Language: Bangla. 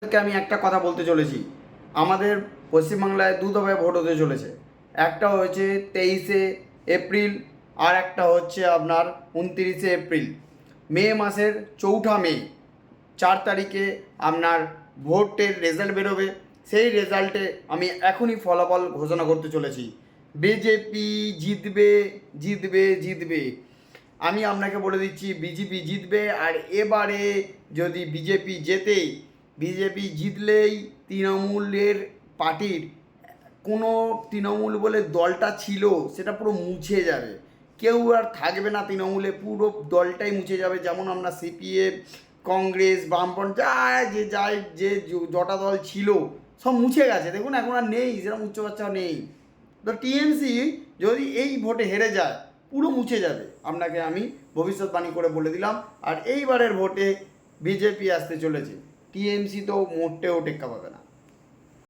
আমি একটা কথা বলতে চলেছি। আমাদের পশ্চিমবাংলায় দু দফায় ভোট হতে চলেছে। একটা হয়েছে 23শে এপ্রিল, আর একটা হচ্ছে আপনার 29শে এপ্রিল। মে মাসের 4 মে 4 তারিখে আপনার ভোটের রেজাল্ট বেরোবে। সেই রেজাল্টে আমি এখনই ফলাফল ঘোষণা করতে চলেছি। বিজেপি জিতবে, জিতবে, জিতবে। আমি আপনাকে বলে দিচ্ছি বিজেপি জিতবে। আর এবারে যদি বিজেপি জিতলেই তৃণমূলের পার্টির কোনো তৃণমূল বলে দলটা ছিল সেটা পুরো মুছে যাবে। কেউ আর থাকবে না তৃণমূলে, পুরো দলটাই মুছে যাবে। যেমন আমরা সিপিএম, কংগ্রেস, বামপন্থ যে জটা দল ছিল সব মুছে গেছে। দেখুন এখন আর নেই, সেরকম উচ্চবাচ্চা নেই। তো টিএমসি যদি এই ভোটে হেরে যায় পুরো মুছে যাবে, আপনাকে আমি ভবিষ্যৎবাণী করে বলে দিলাম। আর এইবারের ভোটে বিজেপি আসতে চলেছে, টিএমসি তো মোটেও টেক্কা পাবে না।